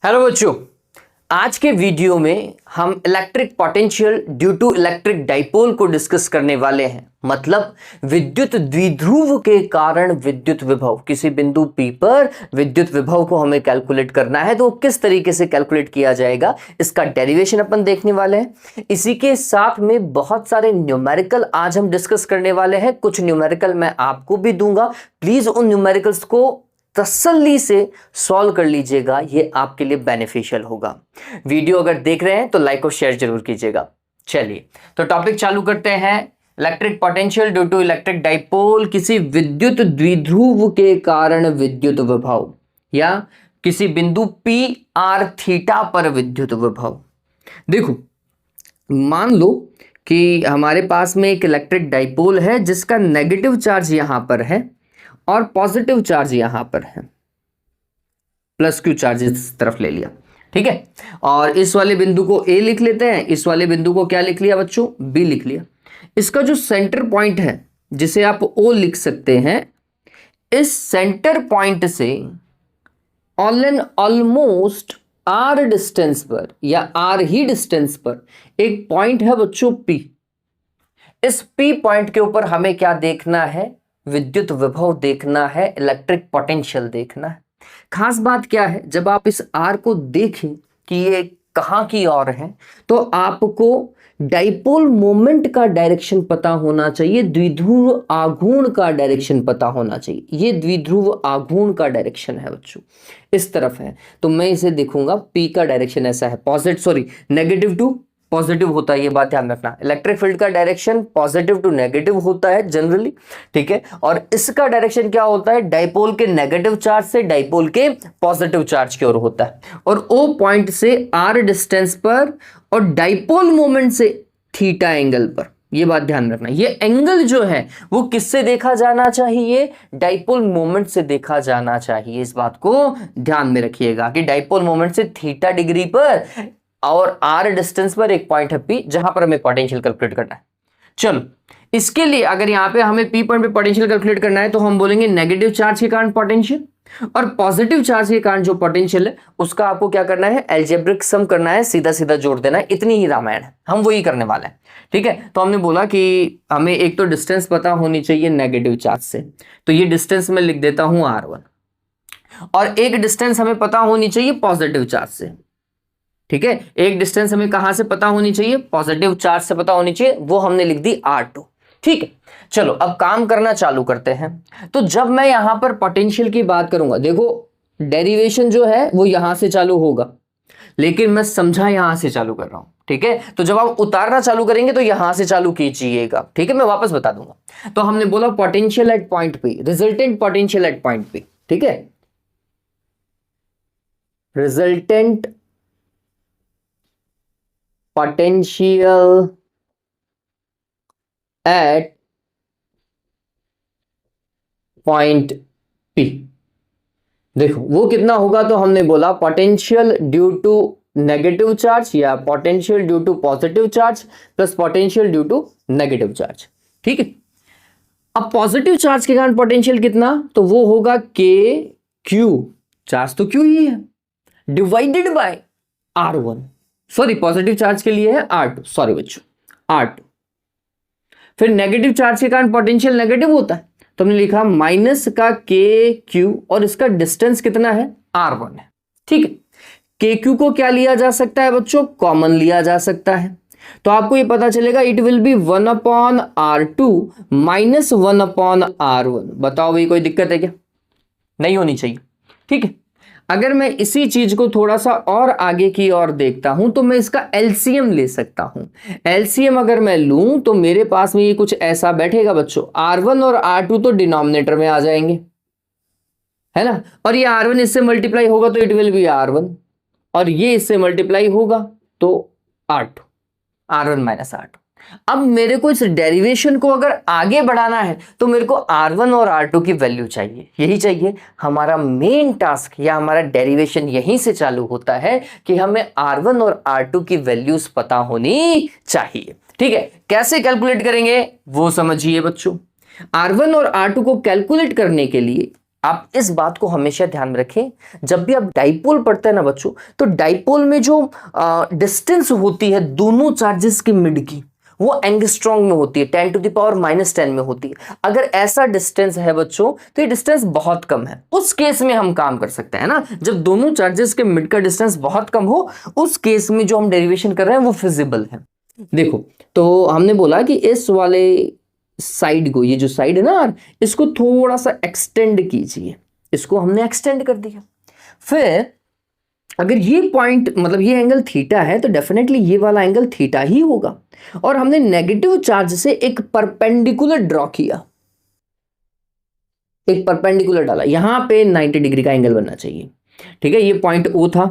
Hello बच्चों, आज के वीडियो में हम electric potential due to electric dipole को डिस्कस करने वाले हैं। मतलब विद्युत द्विध्रुव के कारण विद्युत विभव, किसी बिंदु P पर विद्युत विभव को हमें कैलकुलेट करना है तो किस तरीके से कैलकुलेट किया जाएगा, इसका डेरिवेशन अपन देखने वाले हैं। इसी के साथ में बहुत सारे न्यूमेरिकल आज हम डिस्कस करने वाले हैं। कुछ न्यूमेरिकल मैं आपको भी दूंगा, प्लीज उन न्यूमेरिकल्स को तसल्ली से सॉल्व कर लीजिएगा, ये आपके लिए बेनिफिशियल होगा। वीडियो अगर देख रहे हैं तो लाइक और शेयर जरूर कीजिएगा। चलिए तो टॉपिक चालू करते हैं। Electric potential due to electric dipole, किसी विद्युत द्विध्रुव के कारण विद्युत विभव या किसी बिंदु P R थीटा पर विद्युत विभव। देखो, मान लो कि हमारे पास में एक इलेक्ट्रिक डाइपोल है जिसका नेगेटिव चार्ज यहां पर है और पॉजिटिव चार्ज यहां पर है, प्लस क्यू चार्ज इस तरफ ले लिया, ठीक है। और इस वाले बिंदु को A लिख लेते हैं, इस वाले बिंदु को क्या लिख लिया बच्चों, B लिख लिया। इसका जो सेंटर पॉइंट है जिसे आप O लिख सकते हैं, इस सेंटर पॉइंट से ऑलमोस्ट R डिस्टेंस पर या R ही डिस्टेंस पर एक पॉइंट है बच्चों P। इस P पॉइंट के ऊपर हमें क्या देखना है, विद्युत विभव देखना है, इलेक्ट्रिक पोटेंशियल देखना है। खास बात क्या है, जब आप इस R को देखें कि ये कहां की ओर है तो आपको डाइपोल मोमेंट का डायरेक्शन पता होना चाहिए, द्विध्रुव आघूर्ण का डायरेक्शन पता होना चाहिए। ये द्विध्रुव आघूर्ण का डायरेक्शन है बच्चों, इस तरफ है, तो मैं इसे देखूंगा P का डायरेक्शन ऐसा है, नेगेटिव टू पॉजिटिव होता है, ये बात ध्यान रखना। इलेक्ट्रिक फील्ड का डायरेक्शन पॉजिटिव टू नेगेटिव होता है जनरली, ठीक है। और इसका डायरेक्शन क्या होता है, डाइपोल के नेगेटिव चार्ज से डाइपोल के पॉजिटिव चार्ज की ओर होता है। और O पॉइंट से R डिस्टेंस पर और डाइपोल मोमेंट से थीटा एंगल पर, ये बात ध्यान रखना। ये एंगल जो है वो किससे देखा जाना चाहिए, डाइपोल मोमेंट से देखा जाना चाहिए। इस बात को ध्यान में रखिएगा कि डाइपोल मोमेंट से थीटा डिग्री पर और R डिस्टेंस पर एक पॉइंट है P जहां पर हमें पोटेंशियल कैलकुलेट करना है। चलो, इसके लिए अगर यहां पे हमें P पॉइंट पे पोटेंशियल कैलकुलेट करना है तो हम बोलेंगे नेगेटिव चार्ज के कारण पोटेंशियल और पॉजिटिव चार्ज के कारण जो पोटेंशियल है उसका आपको क्या करना है, अलजेब्रिक सम करना है, सीधा सीधा जोड़ देना है। इतनी ही रामायण है, हम वही करने वाले हैं, ठीक है। तो हमने बोला कि हमें एक तो डिस्टेंस पता होनी चाहिए नेगेटिव चार्ज से, तो ये डिस्टेंस में लिख देता हूं R1, और एक डिस्टेंस हमें पता होनी चाहिए पॉजिटिव चार्ज से, ठीक है। एक डिस्टेंस हमें कहां से पता होनी चाहिए, पॉजिटिव चार्ज से पता होनी चाहिए, वो हमने लिख दी R2, ठीक है। चलो अब काम करना चालू करते हैं। तो जब मैं यहां पर पोटेंशियल की बात करूंगा, देखो डेरिवेशन जो है वो यहां से चालू होगा, लेकिन मैं समझा यहां से चालू कर रहा हूं, ठीक है। तो जब आप उतारना चालू करेंगे तो यहां से चालू कीजिएगा, ठीक है, मैं वापस बता दूंगा। तो हमने बोला potential at point P, resultant potential at point P, ठीक है, resultant potential at point P। देखो वो कितना होगा, तो हमने बोला potential due to negative charge या potential due to positive charge plus potential due to negative charge, ठीक है। अब पॉजिटिव चार्ज के कारण पोटेंशियल कितना, तो वो होगा KQ, चार्ज तो Q ही है, divided by R1, sorry positive charge के लिए है R2, सॉरी बच्चों R2। फिर नेगेटिव चार्ज के कारण पोटेंशियल नेगेटिव होता है, तो हमने लिखा माइनस का KQ और इसका डिस्टेंस कितना है, R1 है, ठीक है। KQ को क्या लिया जा सकता है बच्चों, कॉमन लिया जा सकता है, तो आपको ये पता चलेगा it will B 1/R2 minus 1/R1। बताओ भाई कोई दिक्कत है क्या, नहीं होनी चाहिए, ठीक है। अगर मैं इसी चीज को थोड़ा सा और आगे की ओर देखता हूं तो मैं इसका एलसीएम ले सकता हूं। एलसीएम अगर मैं लूं तो मेरे पास में ये कुछ ऐसा बैठेगा बच्चों, R1 और R2 तो डिनोमिनेटर में आ जाएंगे, है ना, और ये R1 इससे मल्टीप्लाई होगा तो इट विल बी R1, और ये इससे मल्टीप्लाई होगा तो R2, R1 माइनस R2। अब मेरे को इस डेरिवेशन को अगर आगे बढ़ाना है तो मेरे को R1 और R2 की वैल्यू चाहिए, यही चाहिए हमारा मेन टास्क, या हमारा डेरिवेशन यहीं से चालू होता है कि हमें R1 और R2 की वैल्यूज पता होनी चाहिए, ठीक है। कैसे कैलकुलेट करेंगे वो समझिए बच्चों। R1 और R2 को कैलकुलेट करने के लिए आप इस बात को हमेशा ध्यान में रखें, जब भी आप डाइपोल पढ़ते हैं ना बच्चों, तो डाइपोल में जो डिस्टेंस होती है दोनों चार्जेस के मिड की, वो एंगस्ट्रॉम में होती है, 10⁻⁻10 में होती है। अगर ऐसा डिस्टेंस है बच्चों, तो ये डिस्टेंस बहुत कम है, उस केस में हम काम कर सकते हैं ना, जब दोनों चार्जेस के मिड का डिस्टेंस बहुत कम हो, उस केस में जो हम डेरिवेशन कर रहे हैं वो फिजिबल है। देखो, तो हमने बोला कि इस वाले साइड को, ये जो साइड है ना, इसको थोड़ा सा एक्सटेंड कीजिए, इसको हमने एक्सटेंड कर दिया। फिर अगर ये पॉइंट मतलब ये एंगल थीटा है, तो डेफिनेटली ये वाला एंगल थीटा ही होगा। और हमने नेगेटिव चार्ज से एक परपेंडिकुलर ड्रॉ किया, एक परपेंडिकुलर डाला, यहां पे 90 डिग्री का एंगल बनना चाहिए। ठीक है, ये पॉइंट O था,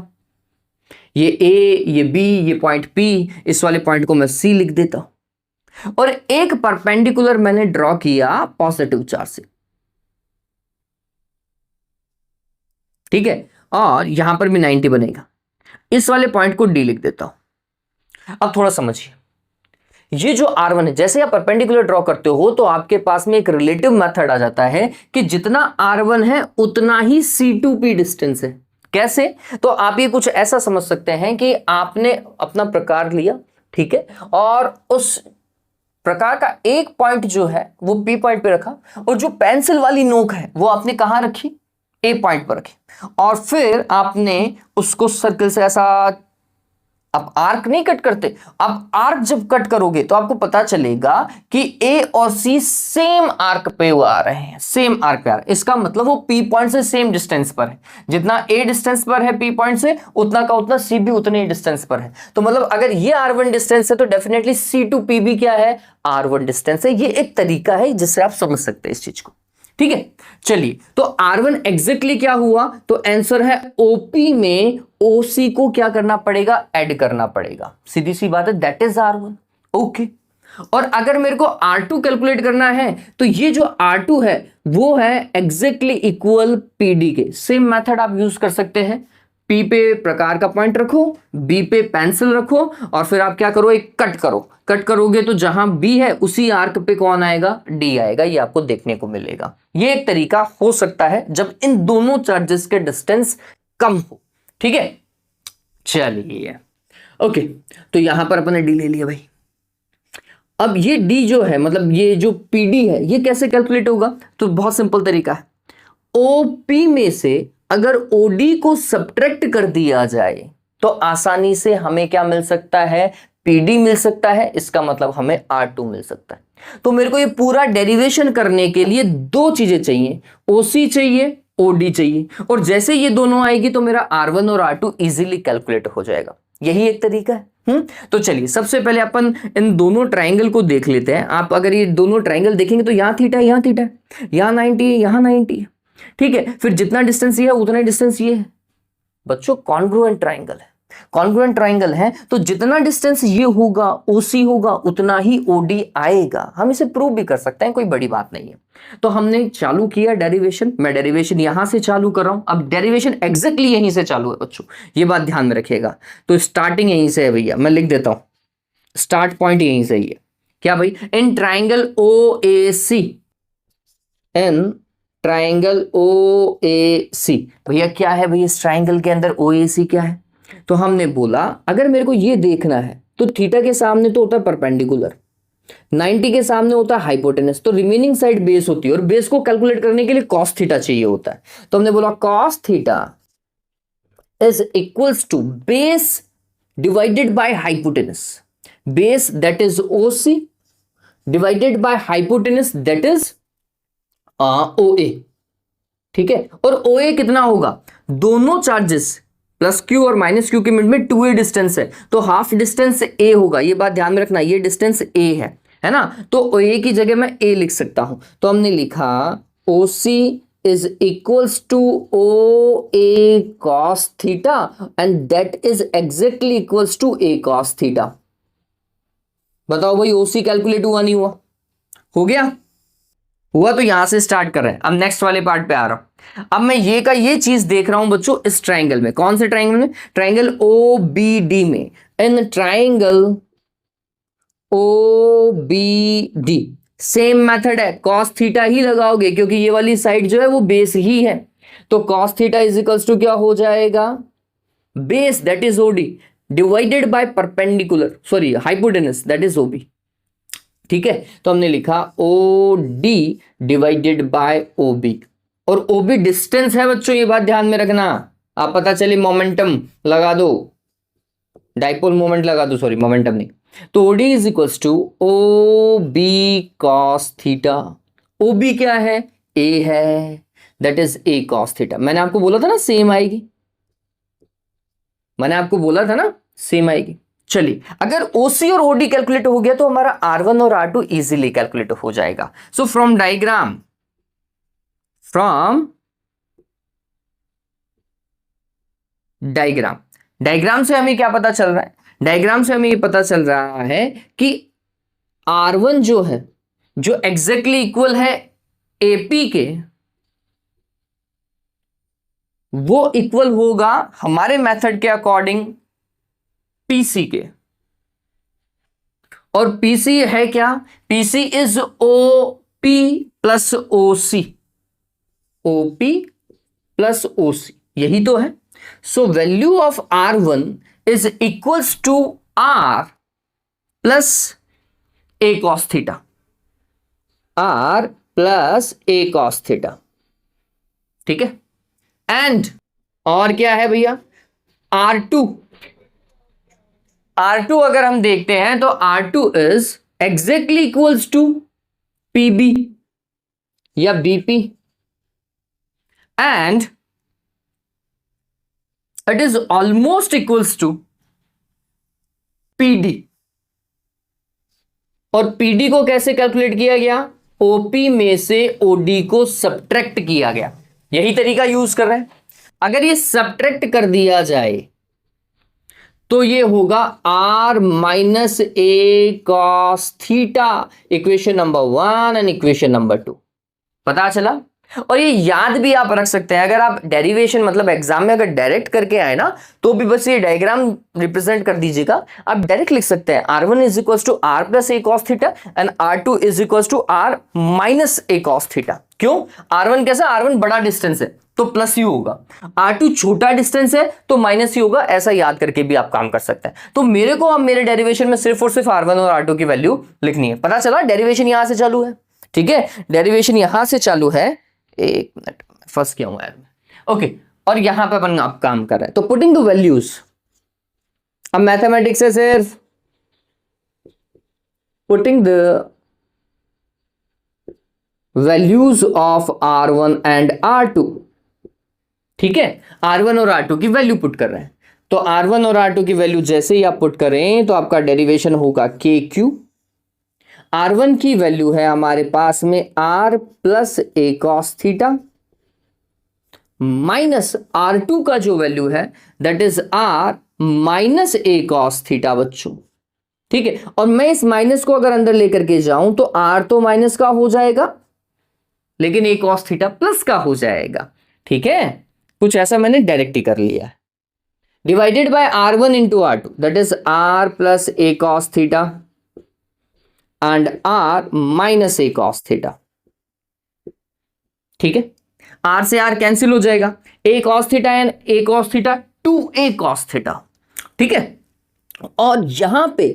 ये A, ये B, ये पॉइंट P, इस वाले पॉइंट को मैं C लिख देता हूं। और एक परपेंडिकुलर मैंने ड्रॉ किया पॉजिटिव चार्ज से। ठीक है, और यहां पर भी 90 बनेगा। इस वाले पॉइंट को D लिख देता हूं। अब थोड़ा समझिए, ये जो R1 है, जैसे आप परपेंडिकुलर ड्रॉ करते हो तो आपके पास में एक रिलेटिव मेथड आ जाता है कि जितना R1 है उतना ही C2P डिस्टेंस है। कैसे? तो आप ये कुछ ऐसा समझ सकते हैं कि आपने अपना प्रकार लिया, ठीक है, और उस प्रकार का एक पॉइंट जो है वो P पॉइंट पे रखा, और जो पेंसिल वाली नोक है वो आपने कहां रखी? A पॉइंट पर रखी। और फिर आपने उसको सर्कल से ऐसा, आप आर्क नहीं कट करते, आप आर्क जब कट करोगे तो आपको पता चलेगा कि A और C सेम आर्क पे आ रहे हैं, सेम आर्क पे आ रहे हैं। इसका मतलब वो P पॉइंट से सेम डिस्टेंस पर है, जितना A डिस्टेंस पर है P पॉइंट से, उतना का उतना C भी उतने ही डिस्टेंस पर है। तो मतलब अगर ये R1 डिस्टेंस है तो डेफिनेटली C2P भी क्या है? R1 डिस्टेंस है। ये एक तरीका है जिससे आप समझ सकते हैं इस चीज को। ठीक है, चलिए, तो R1 एग्जैक्टली क्या हुआ? तो आंसर है OP में OC को क्या करना पड़ेगा? ऐड करना पड़ेगा। सीधी सी बात है, दैट इज R1। ओके, और अगर मेरे को R2 कैलकुलेट करना है तो ये जो R2 है वो है एग्जैक्टली इक्वल PD के। सेम मेथड आप यूज कर सकते हैं। P पे प्रकार का पॉइंट रखो, B पे पेंसिल रखो, और फिर आप क्या करो? एक कट करो। कट करोगे तो जहां B है उसी आर्क पे कौन आएगा? D आएगा। ये आपको देखने को मिलेगा। ये एक तरीका हो सकता है जब इन दोनों चार्जेस के डिस्टेंस कम हो। ठीक है, चलिए, ओके, तो यहां पर अपने D ले लिया भाई। अब ये D जो है, मतलब ये जो PD है, ये कैसे कैलकुलेट होगा? तो बहुत सिंपल तरीका है। OP में से अगर OD को सब्ट्रैक्ट कर दिया जाए तो आसानी से हमें क्या मिल सकता है? PD मिल सकता है। इसका मतलब हमें R2 मिल सकता है। तो मेरे को ये पूरा डेरिवेशन करने के लिए दो चीजें चाहिए, OC चाहिए, OD चाहिए, और जैसे ये दोनों आएगी तो मेरा R1 और R2 इजीली कैलकुलेट हो जाएगा। यही एक तरीका है। तो चलिए, सबसे पहले अपन इन दोनों ट्राइंगल को देख लेते हैं। आप अगर ये दोनों ट्राइंगल देखेंगे तो यहां थीटा है, यहां थीटा है, यहां 90 है, यहां 90 है। ठीक है, फिर जितना डिस्टेंस ये है उतना डिस्टेंस ये है। बच्चों, कॉन्ग्रुएंट ट्राइंगल है। कॉन्ग्रुएंट ट्राइंगल है तो जितना डिस्टेंस ये होगा OC होगा उतना ही OD आएगा। हम इसे प्रूव भी कर सकते हैं, कोई बड़ी बात नहीं है। तो हमने चालू किया डेरिवेशन। मैं डेरिवेशन यहां से चालू कर रहा हूं। अब डेरिवेशन एग्जैक्टली यहीं से चालू है बच्चों, ये बात ध्यान में रखिएगा। तो स्टार्टिंग यहीं से है भैया, मैं लिख देता हूं, स्टार्ट पॉइंट यहीं से ही है। क्या भाई? In triangle OAC, in triangle OAC, भैया क्या है भैया इस ट्राइंगल के अंदर? OAC क्या है? तो हमने बोला अगर मेरे को ये देखना है तो थीटा के सामने तो होता है परपेंडिकुलर, 90 के सामने होता है हाइपोटेनस, तो रिमेनिंग साइड बेस होती है, और बेस को कैलकुलेट करने के लिए कॉस थीटा चाहिए होता है। तो हमने बोला cos theta is equals to base divided by hypotenuse, base that is OC divided by hypotenuse that is OA। ठीक है, और OA कितना होगा? दोनों चार्जेस प्लस Q और माइनस Q के मिड में 2A डिस्टेंस है, तो हाफ डिस्टेंस A होगा। ये बात ध्यान में रखना, ये डिस्टेंस A है ना, तो OA की जगह मैं A लिख सकता हूं। तो हमने लिखा OC is equals to OA cos theta and that is exactly equals to A cos theta. बताओ भाई, OC कैलकुलेट हुआ नहीं हुआ? हो गया? हुआ। तो यहां से स्टार्ट कर रहे हैं। अब नेक्स्ट वाले पार्ट पे आ रहा हूं। अब मैं ये का ये चीज देख रहा हूं बच्चों इस ट्राइंगल में। कौन से ट्राइंगल में? ट्राइंगल OBD में। In triangle OBD same method है, कॉस थीटा ही लगाओगे क्योंकि ये वाली साइड जो है वो बेस ही है। तो cos theta is equals to क्या हो जाएगा, base that is O D divided by perpendicular sorry hypotenuse that is O B. ठीक है, तो हमने लिखा O D divided by O B, और ओ बी डिस्टेंस है बच्चों, ये बात ध्यान में रखना। आप पता चले मोमेंटम लगा दो, डाइपोल मोमेंट लगा दो, सॉरी मोमेंटम नहीं। तो O D is equals to O B cos theta. O B क्या है, ए है, that is A cos theta. मैंने आपको बोला था ना सेम आएगी, मैंने आपको बोला था ना सेम आएगी। चलिए, अगर OC और OD कैलकुलेट हो गया तो हमारा R1 और R2 इजीली कैलकुलेट हो जाएगा। सो फ्रॉम डायग्राम से हमें क्या पता चल रहा है, डायग्राम से हमें ये पता चल रहा है कि R1 जो है, जो एग्जैक्टली इक्वल है AP के, वो इक्वल होगा हमारे मेथड के अकॉर्डिंग PC के। और PC है क्या, PC is OP plus OC, OP plus OC, यही तो है। So value of R1 is equals to R plus A cos theta, R plus A cos theta. ठीक है, एंड और क्या है भैया, R2 अगर हम देखते हैं तो R2 is exactly equals to PB या BP, and it is almost equals to PD। और PD को कैसे कैलकुलेट किया गया, OP में से OD को सब्ट्रैक्ट किया गया, यही तरीका यूज कर रहे हैं। अगर ये सब्ट्रैक्ट कर दिया जाए तो ये होगा R minus A cos theta, equation number 1 and equation number 2। पता चला। और ये याद भी आप रख सकते हैं, अगर आप डेरिवेशन मतलब एग्जाम में अगर डायरेक्ट करके आए ना तो भी बस ये डायग्राम रिप्रेजेंट कर दीजिएगा, आप डायरेक्ट लिख सकते हैं R1 is equals to R plus A cos theta and R2 is equals to R minus A cos theta. क्यों, R1 कैसा, R1 बड़ा डिस्टेंस है तो प्लस यू होगा, R2 छोटा डिस्टेंस है तो माइनस यू होगा, ऐसा याद करके भी आप काम कर सकते हैं। तो मेरे को अब मेरे डेरिवेशन में सिर्फ और सिर्फ R1 और R2 की वैल्यू लिखनी है। पता चला, डेरिवेशन यहां से चालू है। ठीक है, डेरिवेशन यहां से चालू है, एक मिनट फंस गया हूं यार, ओके। और यहां पे अपन आप काम कर रहे हैं, तो पुटिंग द वैल्यूज, अब मैथमेटिक्स है सिर्फ putting the values of R1 and R2। ठीक है, R1 और R2 की वैल्यू पुट कर रहे हैं, तो R1 और R2 की वैल्यू जैसे ही आप पुट करें तो आपका डेरिवेशन होगा KQ। R1 की वैल्यू है हमारे पास में R plus A cos theta, minus R2 का जो वैल्यू है that is R minus A cos theta बच्चों। ठीक है, और मैं इस माइनस को अगर अंदर लेकर के जाऊं तो R तो माइनस का हो जाएगा लेकिन A cos थीटा प्लस का हो जाएगा। ठीक है, कुछ ऐसा मैंने डायरेक्ट ही कर लिया है, divided by R1 into R2 that is R plus A cos theta and R minus A cos theta. ठीक है, R से R कैंसिल हो जाएगा, A cos theta and A cos theta 2A cos theta. ठीक है, और यहां पे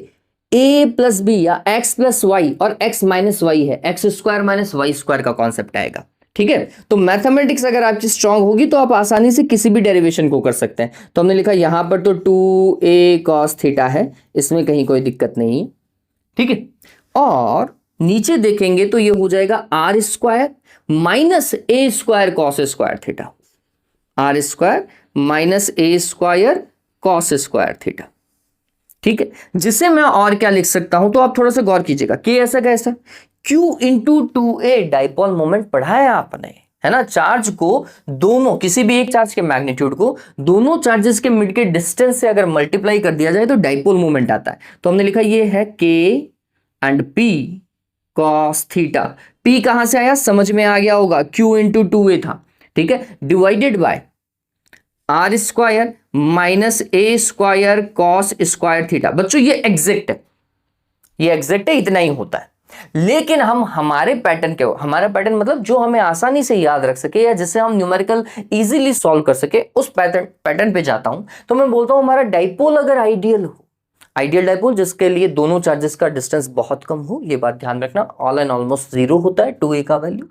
A प्लस बी या x प्लस वाई और x माइनस वाई है, x square minus y square का कॉन्सेप्ट आएगा। ठीक है, तो मैथमेटिक्स अगर आपकी स्ट्रांग होगी तो आप आसानी से किसी भी डेरिवेशन को कर सकते हैं। तो हमने लिखा यहां पर तो 2A cos थीटा है, इसमें कहीं कोई दिक्कत नहीं है। ठीक है, और नीचे देखेंगे तो ये हो जाएगा R square minus A square cos square theta, R square minus A square cos square theta. ठीक है, जिसे मैं और क्या लिख सकता हूं, तो आप थोड़ा सा गौर कीजिएगा कि ऐसा कैसा, Q into 2A dipole moment पढ़ा है आपने, है ना। चार्ज को दोनों, किसी भी एक चार्ज के मैग्नीट्यूड को दोनों चार्जेस के मिड के डिस्टेंस से अगर मल्टीप्लाई कर दिया जाए तो डाइपोल मोमेंट आता है। तो हमने लिखा ये है K and P cos theta. P कहां से आया, समझ में आ गया होगा, Q इंटू 2A था। ठीक है, divided by R square minus A square cos square theta. बच्चों ये एग्जैक्ट है, ये एग्जैक्ट है, इतना ही होता है। लेकिन हम हमारे पैटर्न के, हमारा पैटर्न मतलब जो हमें आसानी से याद रख सके या जिसे हम न्यूमेरिकल इजीली सॉल्व कर सके, उस पैटर्न पे जाता हूं। तो मैं बोलता हूं हमारा डाइपोल अगर आइडियल हो, आइडियल डाइपोल जिसके लिए दोनों चार्जेस का डिस्टेंस बहुत कम हो, ये बात ध्यान रखना, ऑल एंड ऑलमोस्ट 0 होता है 2a का वैल्यू,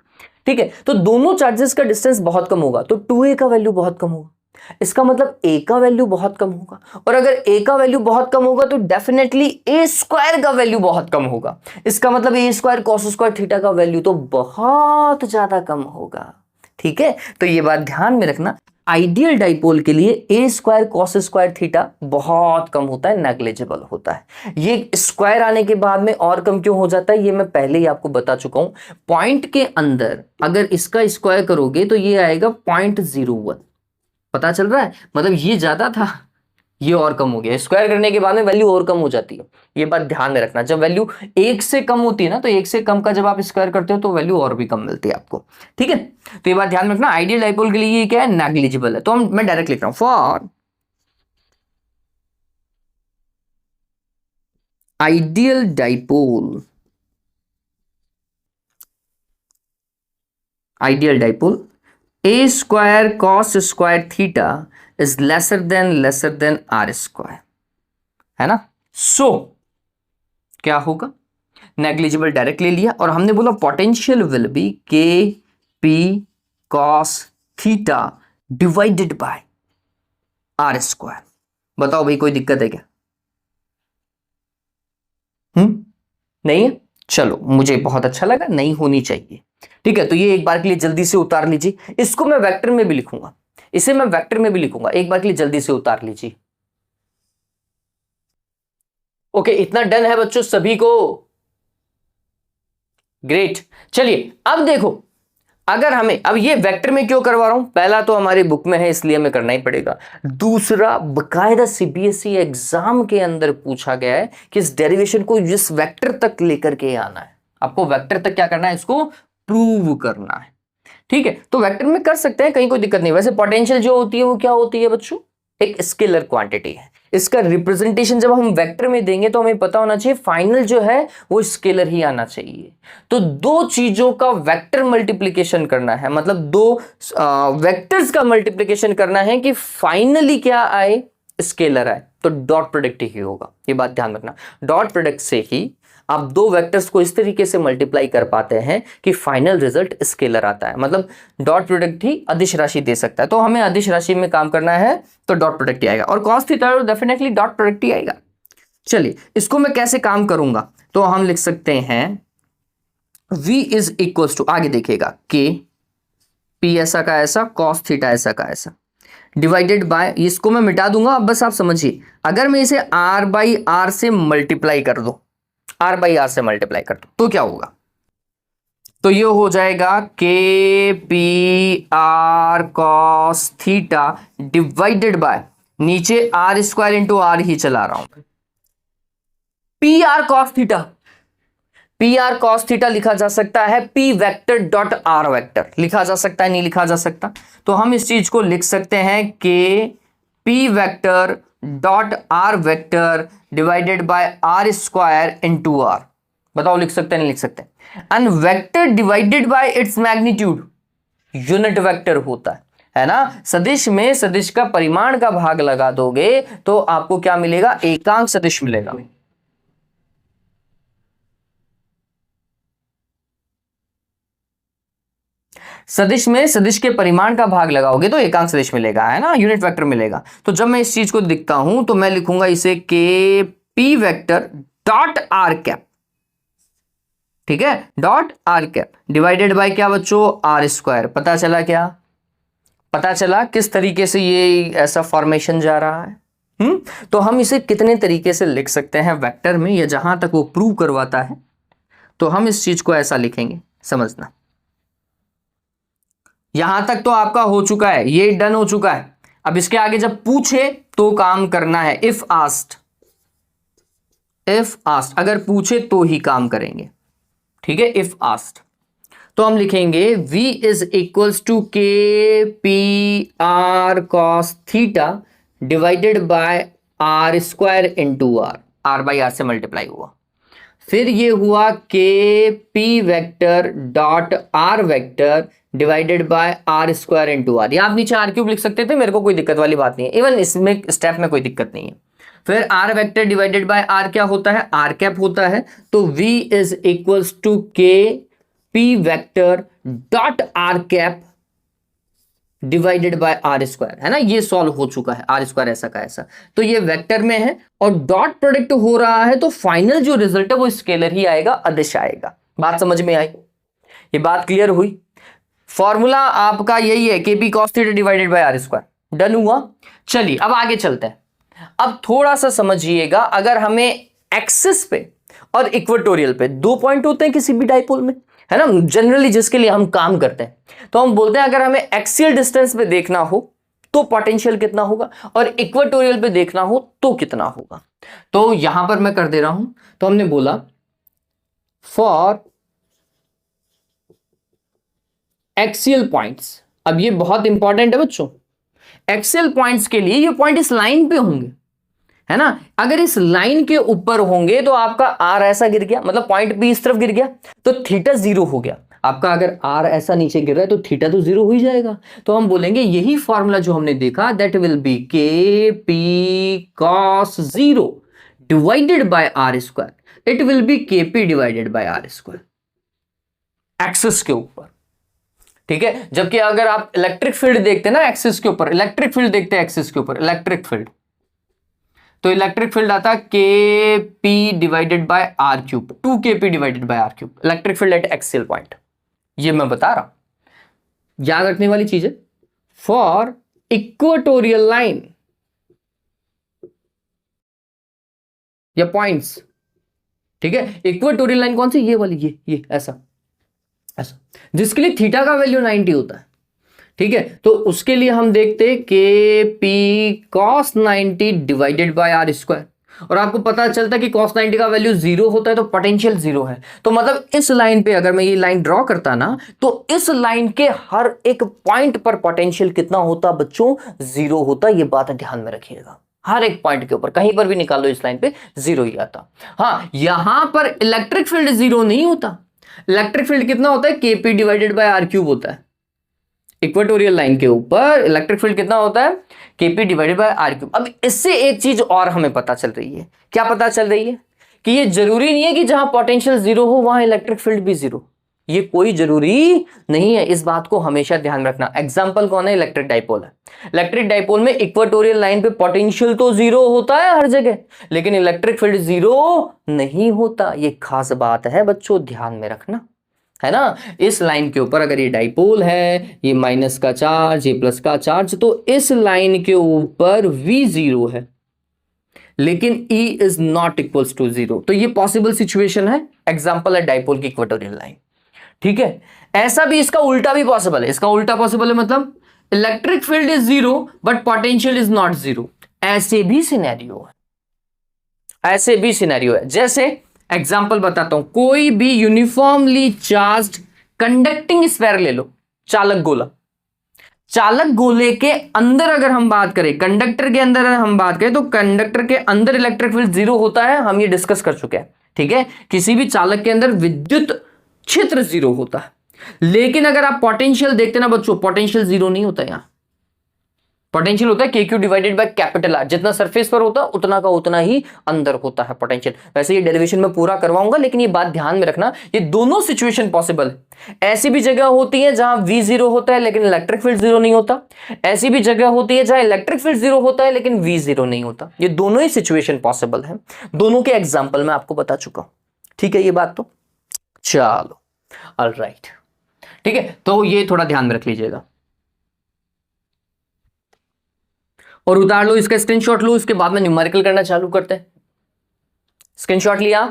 ठीक है। तो दोनों चार्जेस का डिस्टेंस बहुत कम होगा तो 2a का वैल्यू बहुत कम होगा, इसका मतलब a का वैल्यू बहुत कम होगा, और अगर a का वैल्यू बहुत कम होगा तो डेफिनेटली a स्क्वायर का वैल्यू बहुत कम होगा, इसका मतलब a square cos square theta का वैल्यू तो बहुत ज्यादा कम होगा, ठीक है। तो ये बात ध्यान में रखना, आइडियल डाइपोल के लिए a square cos square theta बहुत कम होता है, नेग्लिजिबल होता है। ये स्क्वायर आने के बाद में और कम क्यों हो जाता है, ये मैं पहले ही आपको बता चुका हूं। पॉइंट के अंदर अगर इसका स्क्वायर करोगे तो ये आएगा 0.01, पता चल रहा है, मतलब ये ज्यादा था, ये और कम हो गया, स्क्वायर करने के बाद में वैल्यू और कम हो जाती है। ये बात ध्यान में रखना, जब वैल्यू 1 से कम होती है ना, तो 1 से कम का जब आप स्क्वायर करते हो तो वैल्यू और भी कम मिलती है आपको, ठीक है। तो ये बात ध्यान में रखना, आइडियल डाइपोल के लिए ये क्या है, नेग्लिजिबल है। तो मैं डायरेक्ट लिख रहा हूं, for ideal dipole, ideal dipole a square cos square theta is lesser than r square, है ना। सो क्या होगा, नेग्लिजिबल डायरेक्ट ले लिया, और हमने बोला पोटेंशियल विल बी के P cos theta divided by are square. बताओ भाई कोई दिक्कत है क्या? नहीं है, चलो मुझे बहुत अच्छा लगा, नहीं होनी चाहिए, ठीक है। तो ये एक बार के लिए जल्दी से उतार लीजिए, इसको मैं वेक्टर में भी लिखूंगा, इसे मैं वेक्टर में भी लिखूंगा, एक बार के लिए जल्दी से उतार लीजिए। ओके, इतना डन है बच्चों सभी को? ग्रेट। चलिए अब देखो, अगर हमें, अब ये वेक्टर में क्यों करवा रहा हूं, पहला तो हमारी बुक में है इसलिए हमें करना ही पड़ेगा, दूसरा बकायदा सीबीएसई एग्जाम के अंदर पूछा गया है कि इस डेरिवेशन को इस वेक्टर तक लेकर के आना है, आपको वेक्टर तक क्या करना है, इसको प्रूव करना है, ठीक है। तो वेक्टर में कर सकते हैं, कहीं कोई दिक्कत नहीं। वैसे पोटेंशियल जो होती है वो क्या होती है बच्चों, एक स्केलर क्वांटिटी है, इसका रिप्रेजेंटेशन जब हम वेक्टर में देंगे तो हमें पता होना चाहिए फाइनल जो है वो स्केलर ही आना चाहिए। तो दो चीजों का वेक्टर मल्टीप्लिकेशन करना है, मतलब दो वेक्टर्स का मल्टीप्लिकेशन करना है कि फाइनली क्या आए, स्केलर आए, तो डॉट प्रोडक्ट ही होगा, ये बात ध्यान रखना। डॉट प्रोडक्ट से ही आप दो वेक्टर्स को इस तरीके से मल्टीप्लाई कर पाते हैं कि फाइनल रिजल्ट स्केलर आता है, मतलब डॉट प्रोडक्ट ही अदिश राशि दे सकता है। तो हमें अदिश राशि में काम करना है तो डॉट प्रोडक्ट ही आएगा, और cos theta definitely dot product ही आएगा। चलिए इसको मैं कैसे काम करूंगा, तो हम लिख सकते हैं v इज इक्वल टू, आगे देखिएगा, k p ऐसा का ऐसा, कॉस थीटा ऐसा का ऐसा, डिवाइडेड बाय, इसको मैं मिटा दूंगा, अब बस आप समझिए, अगर मैं इसे r बाई आर से मल्टीप्लाई कर दूं, r बाई आर से मल्टीप्लाई कर दूं तो क्या होगा, तो ये हो जाएगा के p r cos theta divided bye, नीचे आर स्क्वायर इंटू आर ही चला रहा हूं, P r cos theta, P r cos theta लिखा जा सकता है P vector dot r vector, लिखा जा सकता है, नहीं लिखा जा सकता, तो हम इस चीज को लिख सकते हैं k p vector dot r vector divided by are square into r. बताओ लिख सकते हैं, नहीं लिख सकते? And vector divided by its magnitude unit vector होता है ना। सदिश में सदिश का परिमाण का भाग लगा दोगे तो आपको क्या मिलेगा, एकांक सदिश मिलेगा। सदिश में सदिश के परिमाण का भाग लगाओगे तो एकांक सदिश मिलेगा, है ना, यूनिट वेक्टर मिलेगा। तो जब मैं इस चीज को दिखता हूं तो मैं लिखूंगा इसे के p vector dot r cap, ठीक है, dot r cap divided bye क्या बच्चों, आर स्क्वायर। पता चला क्या, पता चला किस तरीके से ये ऐसा फॉर्मेशन जा रहा है। तो हम इसे कितने तरीके से लिख सकते हैं वेक्टर में, या जहां तक वो प्रूव करवाता है तो हम इस चीज को ऐसा लिखेंगे, समझना। यहां तक तो आपका हो चुका है, ये डन हो चुका है। अब इसके आगे जब पूछे तो काम करना है, इफ आस्क्ड, इफ आस्क्ड, अगर पूछे तो ही काम करेंगे, ठीक है, इफ आस्क्ड। तो हम लिखेंगे v is equals to k p r cos theta divided by are square into r, r by r से मल्टीप्लाई हुआ, फिर ये हुआ k p vector dot r vector divided by are square into r. आप नीचे are cube लिख सकते थे, मेरे को कोई दिक्कत वाली बात नहीं है, इवन इसमें स्टेप में कोई दिक्कत नहीं है। फिर r vector divided by r क्या होता है, आर कैप होता है, तो v is equals to k p vector dot r cap divided by are square, है ना। ये सॉल्व हो चुका है, आर स्क्वायर ऐसा का ऐसा, तो ये वेक्टर में है और डॉट प्रोडक्ट हो रहा है, तो फाइनल जो रिजल्ट है वो स्केलर ही आएगा, अदिश आएगा। बात समझ में आई, ये बात क्लियर हुई। फॉर्मूला आपका यही है, k P cos theta divided by are square. Done हुआ। चलिए अब आगे चलते हैं। अब थोड़ा सा समझिएगा, अगर हमें एक्सिस पे और इक्वेटोरियल पे दो पॉइंट होते हैं किसी भी डाइपोल में, है ना, जनरली जिसके लिए हम काम करते हैं, तो हम बोलते हैं अगर हमें एक्सियल डिस्टेंस पे देखना हो तो पोटेंशियल कितना होगा, और इक्वेटोरियल पे देखना हो तो कितना होगा। तो यहां पर मैं कर दे रहा हूं, तो हमने बोला फॉर एक्सियल पॉइंट्स। अब ये बहुत इंपॉर्टेंट है बच्चों, एक्सियल पॉइंट्स के लिए ये पॉइंट इस लाइन पे होंगे, है ना। अगर इस लाइन के ऊपर होंगे तो आपका आर ऐसा गिर गया, मतलब पॉइंट बी इस तरफ गिर गया, तो थीटा जीरो हो गया आपका। अगर आर ऐसा नीचे गिर रहा है तो थीटा तो जीरो हो ही जाएगा। तो हम बोलेंगे यही फॉर्मूला जो हमने देखा, दैट विल बी के P cos zero divided by are square, it will be के P divided by are square axis के ऊपर, ठीक है। जबकि अगर आप इलेक्ट्रिक फील्ड देखते हैं ना एक्सिस के ऊपर, इलेक्ट्रिक फील्ड देखते हैं एक्सिस के ऊपर, इलेक्ट्रिक फील्ड, तो इलेक्ट्रिक फील्ड आता k P divided by are cube, 2 k P divided by are cube, electric field at axial point. ये मैं बता रहा हूं, याद रखने वाली चीज है। फॉर इक्वेटोरियल लाइन या पॉइंट्स, ठीक है, इक्वेटोरियल लाइन कौन सी, ये वाली, ये ऐसा ऐसा, जिसके लिए थीटा का वैल्यू 90 होता है, ठीक है। तो उसके लिए हम देखते k P cos 90 divided by are square, और आपको पता चलता है कि cos 90 का वैल्यू जीरो होता है, तो पोटेंशियल जीरो है। तो मतलब इस लाइन पे अगर मैं ये लाइन ड्रॉ करता ना, तो इस लाइन के हर एक पॉइंट पर पोटेंशियल कितना होता बच्चों, जीरो होता। ये बात ध्यान में रखिएगा, हर एक पॉइंट के ऊपर कहीं पर भी निकालो इस लाइन पे जीरो ही आता। हाँ, यहां पर इलेक्ट्रिक फील्ड जीरो नहीं होता, इलेक्ट्रिक फील्ड कितना होता है, KP divided by are cube होता है। इक्वेटोरियल लाइन के ऊपर इलेक्ट्रिक फील्ड कितना होता है, KP divided by are cube. अब इससे एक चीज और हमें पता चल रही है, क्या पता चल रही है, कि ये जरूरी नहीं है कि जहां पोटेंशियल जीरो हो वहां इलेक्ट्रिक फील्ड भी जीरो, ये कोई जरूरी नहीं है। इस बात को हमेशा ध्यान रखना। एग्जांपल कौन है, इलेक्ट्रिक डाइपोल है। इलेक्ट्रिक डाइपोल में इक्वेटोरियल लाइन पे पोटेंशियल तो जीरो होता है हर जगह, लेकिन इलेक्ट्रिक फील्ड जीरो नहीं होता। ये खास बात है बच्चों, ध्यान में रखना, है ना। इस लाइन के ऊपर अगर ये डाइपोल है, ये माइनस का चार्ज, ये प्लस का चार्ज, तो इस लाइन के ऊपर v जीरो है, लेकिन E is not equals to zero. तो ये पॉसिबल सिचुएशन है, एग्जांपल है डाइपोल की इक्वेटोरियल लाइन, ठीक है। ऐसा भी इसका उल्टा भी पॉसिबल है, इसका उल्टा पॉसिबल है, मतलब electric field is zero but potential is not zero. ऐसे भी सिनेरियो है, ऐसे भी सिनेरियो है। जैसे एग्जाम्पल बताता हूं, कोई भी यूनिफॉर्मली चार्ज्ड कंडक्टिंग स्फीयर ले लो, चालक गोला। चालक गोले के अंदर अगर हम बात करें, कंडक्टर के अंदर हम बात करें, तो कंडक्टर के अंदर इलेक्ट्रिक फील्ड जीरो होता है, हम ये डिस्कस कर चुके हैं, ठीक है। किसी भी चालक के अंदर विद्युत क्षेत्र जीरो होता है, लेकिन अगर आप पोटेंशियल देखते ना बच्चों, पोटेंशियल जीरो नहीं होता। यहां पोटेंशियल होता है KQ divided by capital R, जितना सरफेस पर होता है उतना का उतना ही अंदर होता है पोटेंशियल। वैसे ये डेरिवेशन में पूरा करवाऊंगा, लेकिन ये बात ध्यान में रखना, ये दोनों सिचुएशन पॉसिबल है। ऐसी भी जगह होती है जहां V जीरो होता है लेकिन इलेक्ट्रिक फील्ड जीरो नहीं होता, ऐसी भी जगह होती है जहां इलेक्ट्रिक फील्ड जीरो होता है लेकिन V जीरो नहीं होता। ये दोनों ही सिचुएशन पॉसिबल है, दोनों के एग्जाम्पल मैं आपको बता चुका हूं, ठीक है। ये बात तो चलो, ऑलराइट, ठीक है। तो ये थोड़ा ध्यान में रख लीजिएगा और उतार लो, इसका स्क्रीनशॉट लो, इसके बाद में न्यूमेरिकल करना चालू करते हैं। स्क्रीनशॉट लिया,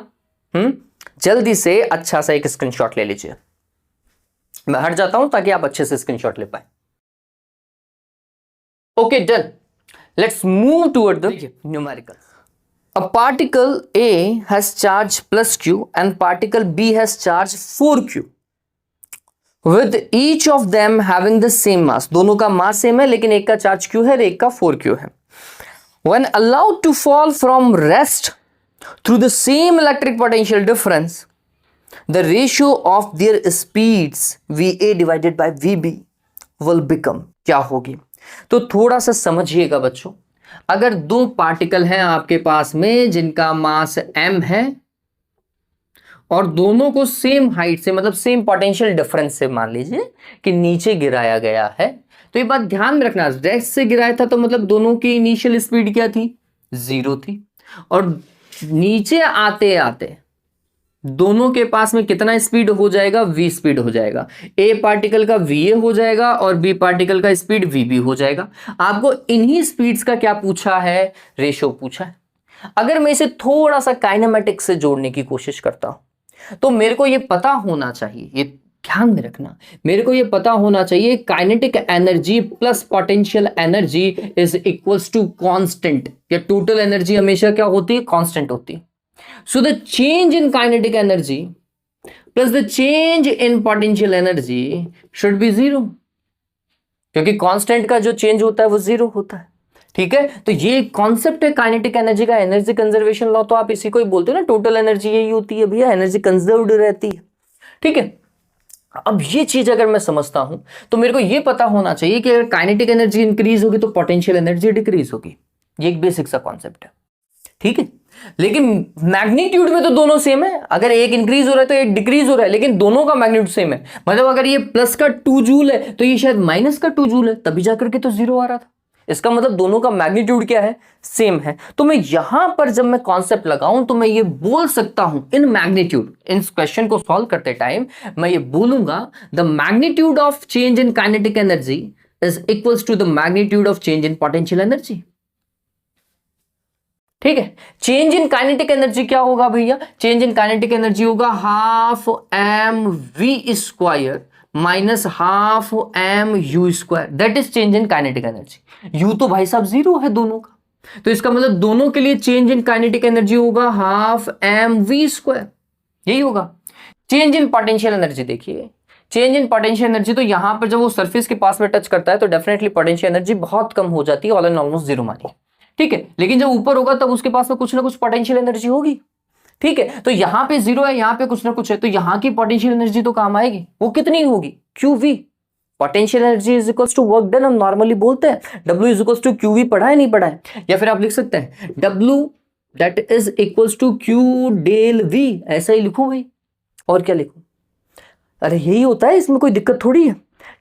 जल्दी से अच्छा सा एक स्क्रीनशॉट ले लीजिए। मैं हट जाता हूं ताकि आप अच्छे से स्क्रीनशॉट ले पाए। Okay, done. Let's move toward the numerical. A particle A has charge plus Q and particle B has charge 4Q. With each of them having the same mass, दोनों का मास सेम है लेकिन एक का charge Q है और एक का 4Q है। When allowed to fall from rest through the same electric potential difference the ratio of their speeds VA divided by VB will become, क्या होगी? तो थोड़ा सा समझिएगा बच्चों, अगर दो पार्टिकल हैं आपके पास में जिनका मास m है और दोनों को सेम हाइट से, मतलब सेम पोटेंशियल डिफरेंस से मान लीजिए कि नीचे गिराया गया है, तो ये बात ध्यान में रखना, रेस्ट से गिराया था तो मतलब दोनों की इनिशियल स्पीड क्या थी? 0 थी। और नीचे आते आते दोनों के पास में कितना स्पीड हो जाएगा? V स्पीड हो जाएगा। A पार्टिकल का VA हो जाएगा और B पार्टिकल का स्पीड VB हो जाएगा। आपको इन्हीं स्पीड्स का क्या पूछा है? रेशो पूछा है। अगर मैं इसे थोड़ा सा काइनेमेटिक्स से जोड़ने की कोशिश करता हूं तो मेरे को यह पता होना चाहिए, ये ध्यान में रखना, मेरे को यह पता होना चाहिए kinetic energy plus potential energy is equals to constant, या टोटल एनर्जी हमेशा क्या होती है? कांस्टेंट होती है। So the change in kinetic energy plus the change in potential energy should be 0, क्योंकि कांस्टेंट का जो चेंज होता है वो 0 होता है। ठीक है, तो ये कॉन्सेप्ट है काइनेटिक एनर्जी का, एनर्जी कंजर्वेशन लॉ, तो आप इसी को ही बोलते हो ना, टोटल एनर्जी यही होती है भैया, एनर्जी कंजर्व्ड रहती है। ठीक है, अब ये चीज अगर मैं समझता हूं तो मेरे को ये पता होना चाहिए कि अगर काइनेटिक एनर्जी इंक्रीज होगी तो पोटेंशियल एनर्जी डिक्रीज होगी। ये एक बेसिक सा कॉन्सेप्ट है। ठीक है, लेकिन मैग्नीट्यूड में तो दोनों सेम है, अगर एक इंक्रीज हो रहा है तो एक डिक्रीज हो रहा है, लेकिन दोनों का मैग्नीट्यूड सेम है। मतलब अगर ये प्लस का 2 जूल है तो ये शायद माइनस का 2 जूल है, तभी जाकर के तो 0 आ रहा था। इसका मतलब दोनों का मैग्नीट्यूड क्या है? सेम है। तो मैं यहां पर जब मैं कॉन्सेप्ट लगाऊं तो मैं ये बोल सकता हूं इन मैग्नीट्यूड, इन क्वेश्चन को सॉल्व करते टाइम मैं ये बोलूंगा the magnitude of change in kinetic energy is equals to the magnitude of change in potential energy. ठीक है, चेंज इन काइनेटिक एनर्जी क्या होगा भैया? चेंज इन काइनेटिक एनर्जी होगा half mv square minus half mu square, that is change in kinetic energy. यू तो भाई साहब 0 है दोनों का, तो इसका मतलब दोनों के लिए चेंज इन काइनेटिक एनर्जी होगा हाफ mv स्क्वायर, यही होगा। चेंज इन पोटेंशियल एनर्जी देखिए, चेंज इन पोटेंशियल एनर्जी तो यहां पर जब वो सरफेस के पास में टच करता है तो डेफिनेटली पोटेंशियल एनर्जी बहुत कम हो जाती है, ऑल एंड ऑलमोस्ट 0 मानिए। ठीक है, लेकिन जब ऊपर होगा तब उसके पास में कुछ ना कुछ पोटेंशियल एनर्जी होगी। ठीक है, तो यहां पे 0 है, यहां पे कुछ ना कुछ है, तो यहां की पोटेंशियल एनर्जी तो काम आएगी। वो कितनी होगी? QV, potential energy is equals to work done. हम नॉर्मली बोलते हैं W is equals to QV, पढ़ा है नहीं पढ़ा है? या फिर आप लिख सकते हैं W that is equals to Q del V, ऐसा ही लिखूं भाई, और क्या लिखूं? अरे यही होता है, इसमें कोई दिक्कत थोड़ी है।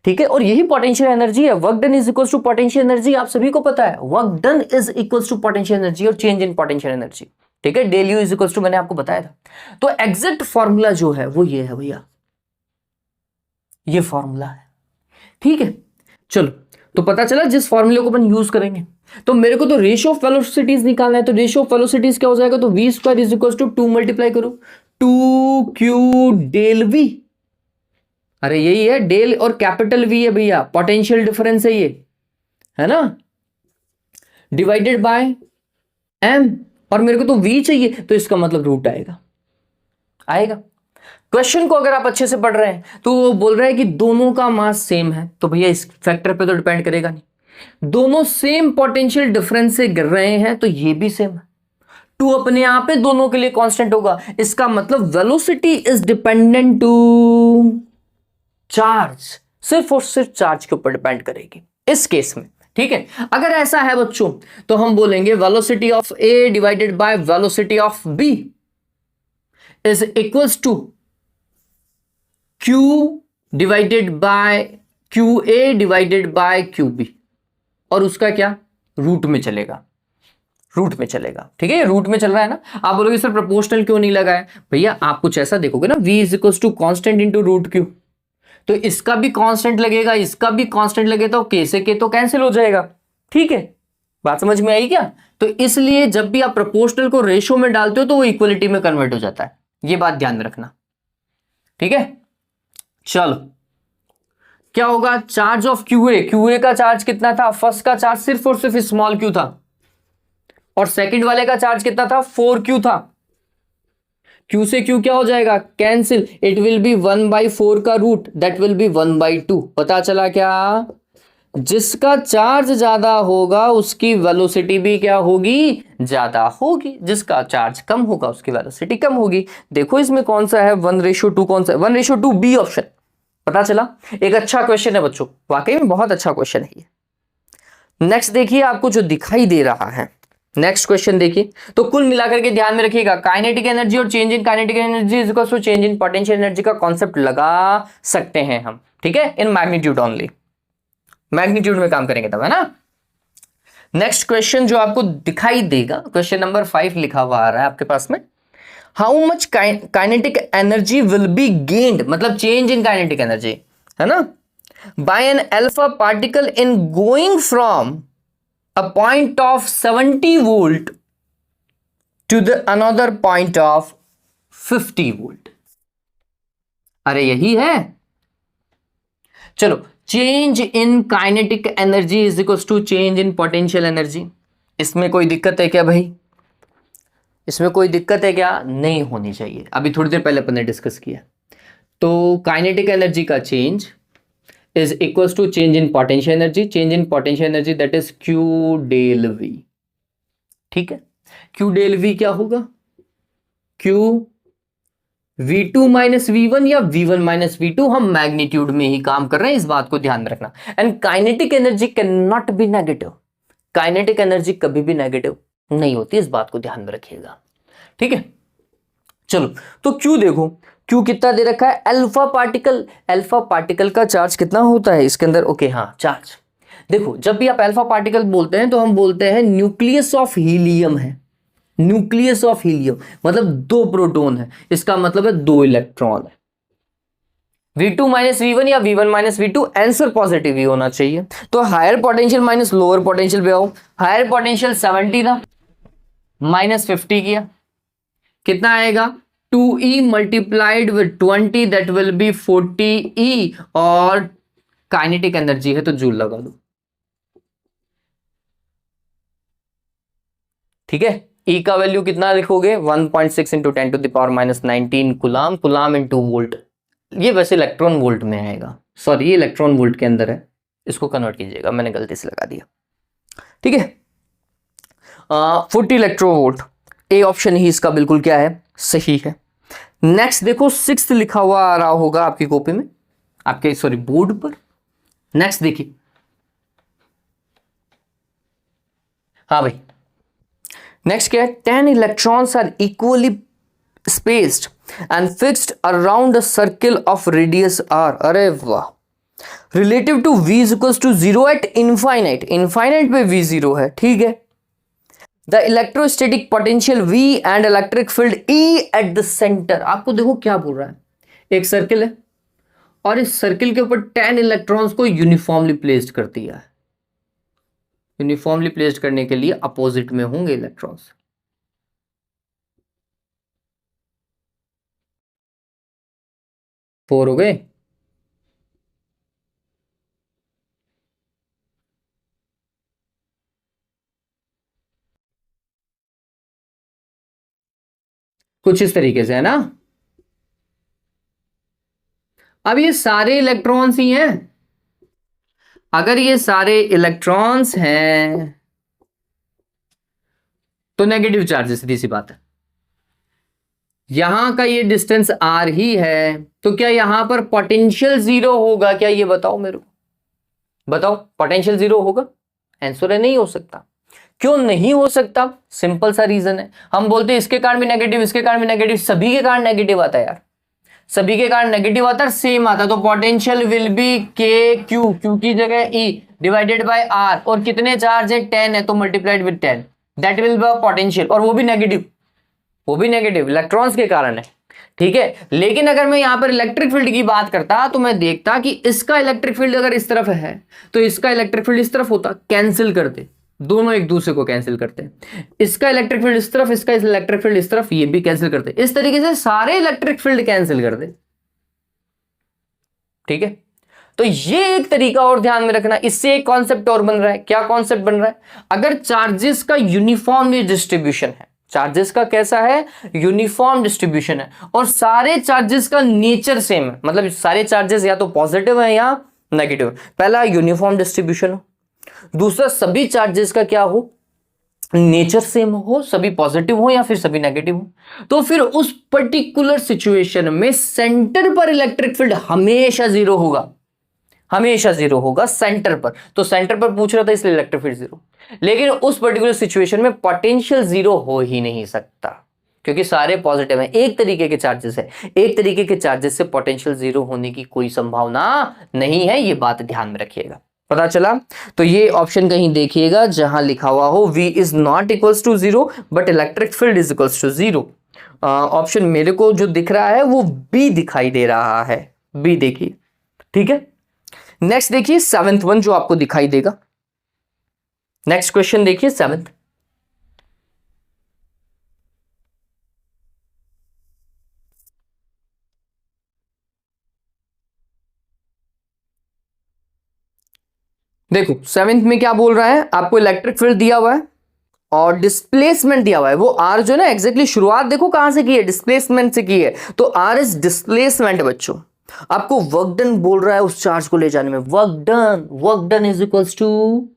ठीक है, और यही पोटेंशियल एनर्जी है। Work done is equals to potential energy, आप सभी को पता है, work done is equals to potential energy और चेंज इन पोटेंशियल एनर्जी। ठीक है, del U is equals to, मैंने आपको बताया था। तो एग्जैक्ट फॉर्मूला जो है वो ये है भैया, ये फॉर्मूला है। ठीक है, चलो, तो पता चला जिस फॉर्मूले को अपन यूज करेंगे। तो मेरे को तो रेशियो ऑफ वेलोसिटीज निकालना है, तो रेशियो ऑफ वेलोसिटीज क्या हो जाएगा? तो v square is equals to 2 multiply करो 2q डेल v। अरे यही है, डेल और कैपिटल V है भैया, पोटेंशियल डिफरेंस है ये, है ना, डिवाइडेड बाय m, और मेरे को तो V चाहिए, तो इसका मतलब रूट आएगा। क्वेश्चन को अगर आप अच्छे से पढ़ रहे हैं तो वो बोल रहा है कि दोनों का मास सेम है, तो भैया इस फैक्टर पे तो डिपेंड करेगा नहीं। दोनों सेम पोटेंशियल डिफरेंस से गिर रहे हैं तो ये भी सेम है। 2 अपने आप पे दोनों के लिए कांस्टेंट होगा, इसका मतलब velocity is dependent to charge, सिर्फ और सिर्फ चार्ज के ऊपर डिपेंड करेगी इस केस में। ठीक है, अगर ऐसा है बच्चों तो हम बोलेंगे velocity of A divided by velocity of B is equals to Q divided by QA divided by QB, और उसका क्या? रूट में चलेगा, रूट में चलेगा। ठीक है, रूट में चल रहा है ना। आप बोलोगे सर प्रोपोर्शनल क्यों नहीं लगाया? भैया आप कुछ ऐसा देखोगे ना, V is equals to constant into root Q, तो इसका भी कांस्टेंट लगेगा, इसका भी कांस्टेंट लगेगा, तो K से K तो कैंसिल हो जाएगा। ठीक है, बात समझ में आई क्या? तो इसलिए जब भी आप प्रोपोर्शनल को रेशो में डालते हो तो वो इक्वलिटी में कन्वर्ट हो जाता है, ये बात ध्यान में रखना। ठीक है, चलो क्या होगा? चार्ज ऑफ QA का चार्ज कितना था? फर्स्ट का चार्ज सिर्फ और सिर्फ स्मॉल q था, और सेकंड वाले का चार्ज कितना था? 4q था। Q से Q क्या हो जाएगा? कैंसिल, इट विल बी 1/4 का रूट, दैट विल बी 1/2। पता चला क्या? जिसका चार्ज ज्यादा होगा उसकी वेलोसिटी भी क्या होगी, ज्यादा होगी। जिसका चार्ज कम होगा उसकी वेलोसिटी कम होगी। देखो इसमें कौन सा है 1:2, कौन सा है 1:2, बी ऑप्शन। पता चला, एक अच्छा क्वेश्चन है बच्चों, वाकई में बहुत अच्छा क्वेश्चन है ये। नेक्स्ट देखिए आपको जो दिखाई दे रहा है, नेक्स्ट क्वेश्चन देखिए। तो कुल मिलाकर के ध्यान में रखिएगा, काइनेटिक एनर्जी और change in kinetic energy is equal to change in potential energy का कॉन्सेप्ट लगा सकते हैं हम, ठीक है, इन मैग्नीट्यूड ओनली, मैग्नीट्यूड में काम करेंगे तब, है ना। नेक्स्ट क्वेश्चन जो आपको दिखाई देगा, क्वेश्चन नंबर 5 लिखा हुआ आ रहा है आपके पास में। How much kinetic energy will be gained, मतलब चेंज इन काइनेटिक एनर्जी, है ना, by an alpha particle in going from a point of 70 volt to the another point of 50 volt. अरे यही है। चलो, change in kinetic energy is equal to change in potential energy. इसमें कोई दिक्कत है क्या भाई, इसमें कोई दिक्कत है क्या, नहीं होनी चाहिए। अभी थोड़ी देर पहले अपन ने डिस्कस किया। तो काइनेटिक एनर्जी का change is equal to change in potential energy, change in potential energy that is Q del V, ठीक है। क्यू डेल वी क्या होगा, क्यू V2 माइनस V1 या V1 माइनस V2, हम मैग्नीट्यूड में ही काम कर रहे हैं, इस बात को ध्यान में रखना। And kinetic energy can not be negative, kinetic energy कभी भी नेगेटिव नहीं होती, इस बात को ध्यान में रखिएगा, ठीक है। चलो, तो Q देखो, Q कितना दे रखा है, अल्फा पार्टिकल। अल्फा पार्टिकल का चार्ज कितना होता है इसके अंदर, ओके हाँ, चार्ज देखो, जब भी आप अल्फा पार्टिकल बोलते हैं तो हम बोलते हैं न्यूक्लियस ऑफ हीलियम है, न्यूक्लियस ऑफ हीलियम मतलब 2 प्रोटॉन है, इसका मतलब है 2 इलेक्ट्रॉन है। V2 माइनस V1 या V1 minus V2, answer positive ही होना चाहिए। तो higher potential minus lower potential पे आओ। हायर पोटेंशियल 70 था, माइनस 50 किया, कितना आएगा 2E multiplied with 20 that will B 40E, और काइनेटिक एनर्जी है तो जूल लगा दो, ठीक है। E का वैल्यू कितना लिखोगे 1.6 into 10 to the power minus 19 coulomb, coulomb into volt. ये वैसे इलेक्ट्रॉन वोल्ट में आएगा, सॉरी ये इलेक्ट्रॉन वोल्ट के अंदर है, इसको कन्वर्ट कीजिएगा, मैंने गलती से लगा दिया, ठीक है। 40 इलेक्ट्रॉन वोल्ट, ए ऑप्शन ही इसका बिल्कुल क्या है, सही है। नेक्स्ट देखो 6th लिखा हुआ आ रहा होगा आपकी कॉपी में, आपके सॉरी बोर्ड पर। नेक्स्ट देखिए, हाँ भाई, नेक्स्ट क्या है, 10 electrons are equally spaced and fixed around a circle of radius R. अरे वाह, relative to v is equal to 0 at infinite, infinite पे v 0 है, ठीक है। The electrostatic potential v and electric field E at the centre. आपको देखो क्या बोल रहा है, एक सर्किल है और इस सर्किल के ऊपर 10 इलेक्ट्रॉन्स को यूनिफॉर्मली प्लेस्ड कर दिया है। यूनिफॉर्मली प्लेस्ड करने के लिए अपोजिट में होंगे इलेक्ट्रॉन्स। फोर हो गए, कुछ इस तरीके से, है ना। अब ये सारे इलेक्ट्रॉन्स ही हैं, अगर ये सारे इलेक्ट्रॉन्स हैं तो नेगेटिव चार्ज, सीधी सी बात है। यहां का ये डिस्टेंस r ही है, तो क्या यहां पर पोटेंशियल 0 होगा क्या, ये बताओ मेरे को, बताओ पोटेंशियल 0 होगा, आंसर है नहीं हो सकता। क्यों नहीं हो सकता, सिंपल सा रीजन है, हम बोलते हैं इसके कारण भी नेगेटिव, इसके कारण भी नेगेटिव, सभी के कारण नेगेटिव आता है यार, सभी के कारण नेगेटिव आता है, सेम आता है। तो पोटेंशियल विल बी के क्यू, क्यू की जगह E डिवाइडेड बाय R, और कितने चार्ज है 10 है तो multiplied with 10, that will B potential, और वो भी नेगेटिव, वो भी नेगेटिव इलेक्ट्रॉन्स के कारण है, ठीक है। लेकिन अगर मैं यहां पर इलेक्ट्रिक फील्ड की बात करता तो मैं देखता कि इसका इलेक्ट्रिक फील्ड अगर इस तरफ है तो इसका इलेक्ट्रिक फील्ड इस तरफ होता, कैंसिल करते, दोनों एक दूसरे को कैंसिल करते हैं, इसका इलेक्ट्रिक फील्ड इस तरफ, इसका इलेक्ट्रिक फील्ड इस तरफ, ये भी कैंसिल करते, इस तरीके से सारे इलेक्ट्रिक फील्ड कैंसिल कर दे, ठीक है। तो ये एक तरीका और ध्यान में रखना, इससे एक कॉन्सेप्ट और बन रहा है, क्या कॉन्सेप्ट बन रहा है, अगर चार्जेस का यूनिफॉर्मली डिस्ट्रीब्यूशन है, चार्जेस का कैसा है, यूनिफॉर्म डिस्ट्रीब्यूशन है, और सारे चार्जेस का नेचर सेम है, मतलब सारे चार्जेस या तो पॉजिटिव है या नेगेटिव। पहला यूनिफॉर्म डिस्ट्रीब्यूशन हो, दूसरा सभी चार्जेस का क्या हो, नेचर सेम हो, सभी पॉजिटिव हो या फिर सभी नेगेटिव हो। तो फिर उस पर्टिकुलर सिचुएशन में सेंटर पर इलेक्ट्रिक फील्ड हमेशा जीरो होगा, हमेशा जीरो होगा सेंटर पर। तो सेंटर पर पूछ रहा था इसलिए इलेक्ट्रिक फील्ड जीरो। लेकिन उस पर्टिकुलर सिचुएशन में पोटेंशियल जीरो हो ही नहीं सकता, क्योंकि सारे पॉजिटिव हैं, एक तरीके के चार्जेस है, एक तरीके के चार्जेस से पोटेंशियल जीरो होने की कोई संभावना नहीं है, ये बात ध्यान में रखिएगा। पता चला? तो ये ऑप्शन कहीं देखिएगा जहां लिखा हुआ हो V is not equals to zero but electric field is equals to zero. Option मेरे को जो दिख रहा है वो B दिखाई दे रहा है, B देखिए, ठीक है। नेक्स्ट देखिए सेवेंथ वन जो आपको दिखाई देगा, नेक्स्ट क्वेश्चन देखिए सेवेंथ। देखो सेवेंथ में क्या बोल रहा है, आपको इलेक्ट्रिक फील्ड दिया हुआ है और डिस्प्लेसमेंट दिया हुआ है। वो आर जो है ना एग्जैक्टली शुरुआत देखो कहां से की है, डिस्प्लेसमेंट से की है। तो आर इज डिस्प्लेसमेंट बच्चों। आपको वर्क डन बोल रहा है उस चार्ज को ले जाने में, work done is equals to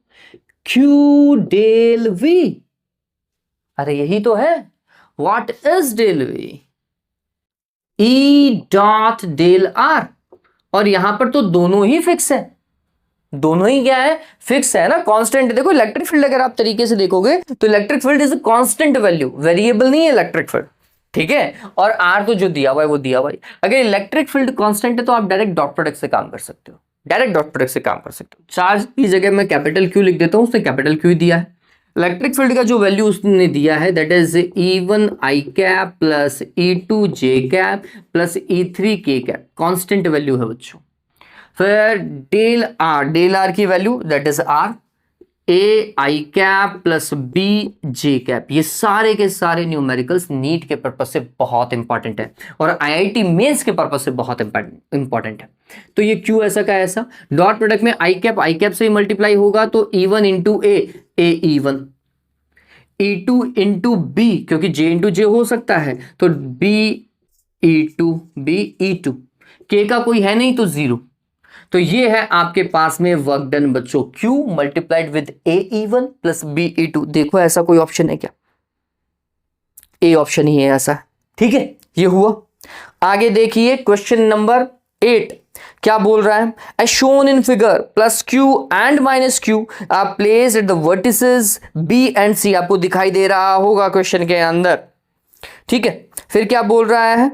Q del V. अरे यही तो है, what is del V, E dot del R. और यहां पर तो दोनों ही फिक्स है, दोनों ही क्या है, फिक्स है ना, कांस्टेंट। देखो इलेक्ट्रिक फील्ड अगर आप तरीके से देखोगे तो electric field is a constant value, variable नहीं है इलेक्ट्रिक फील्ड, ठीक है। और आर तो जो दिया हुआ है वो दिया हुआ है। अगर इलेक्ट्रिक फील्ड कांस्टेंट है तो आप डायरेक्ट डॉट प्रोडक्ट से काम कर सकते हो, डायरेक्ट डॉट प्रोडक्ट से काम कर सकते हो। चार्ज की जगह मैं कैपिटल क्यू लिख देता हूं, उसने कैपिटल क्यू दिया है। इलेक्ट्रिक फील्ड का जो वैल्यू उसने दिया है that is E1 I cap plus E2 J cap plus E3 K cap, constant value है बच्चों। फिर डेल आर की value that is R, A I cap plus B J cap. ये सारे के सारे न्यूमेरिकल्स नीट के पर्पज से बहुत इंपॉर्टेंट है और आईआईटी मेंस के पर्पज से बहुत इंपॉर्टेंट है। तो ये क्यू ऐसा का ऐसा, डॉट प्रोडक्ट में आई कैप से मल्टीप्लाई होगा तो E1 इंटू ए E1, E2 इंटू बी, क्योंकि J इंटू जे हो सकता है तो B E2 B E2, K का कोई है नहीं तो जीरो। तो ये है आपके पास में वर्क डन बच्चों, Q multiplied with AE1 plus BE2। देखो ऐसा कोई ऑप्शन है क्या, ए ऑप्शन ही है ऐसा, ठीक है। ये हुआ। आगे देखिए क्वेश्चन नंबर 8 क्या बोल रहा है, as shown in figure plus Q and minus Q are placed at the vertices B and C। आपको दिखाई दे रहा होगा क्वेश्चन के अंदर, ठीक है। फिर क्या बोल रहा है,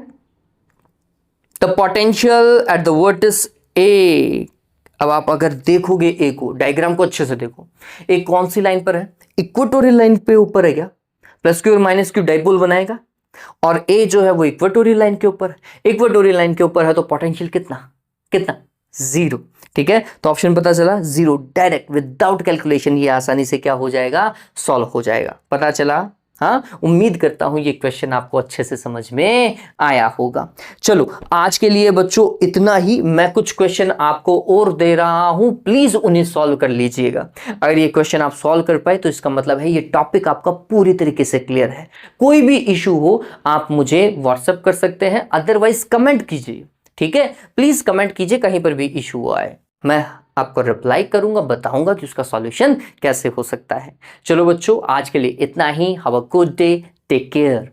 the potential at the vertex A. अब आप अगर देखोगे ए को, डायग्राम को अच्छे से देखो, ए कौन सी लाइन पर है, इक्वेटोरियल लाइन पे ऊपर है क्या, प्लस क्यू और माइनस क्यू डाइपोल बनाएगा। और ए जो है वो इक्वेटोरियल लाइन के ऊपर, इक्वेटोरियल लाइन के ऊपर है तो पोटेंशियल कितना कितना, जीरो, ठीक है। तो ऑप्शन पता चला जीरो, डायरेक्ट विदाउट कैलकुलेशन ये आसानी से क्या हो जाएगा, सॉल्व हो जाएगा। पता चला? हाँ, उम्मीद करता हूं ये क्वेश्चन आपको अच्छे से समझ में आया होगा। चलो आज के लिए बच्चों इतना ही। मैं कुछ क्वेश्चन आपको और दे रहा हूं, प्लीज उन्हें सॉल्व कर लीजिएगा। अगर ये क्वेश्चन आप सॉल्व कर पाए तो इसका मतलब है ये टॉपिक आपका पूरी तरीके से क्लियर है। कोई भी इशू हो आप मुझे व्हाट्सएप कर सकते हैं, अदरवाइज कमेंट कीजिए, ठीक है। प्लीज कमेंट कीजिए कहीं पर भी इशू आए, मैं आपको रिप्लाई करूंगा, बताऊंगा कि उसका सॉल्यूशन कैसे हो सकता है। चलो बच्चों आज के लिए इतना ही। Have a good day, take care.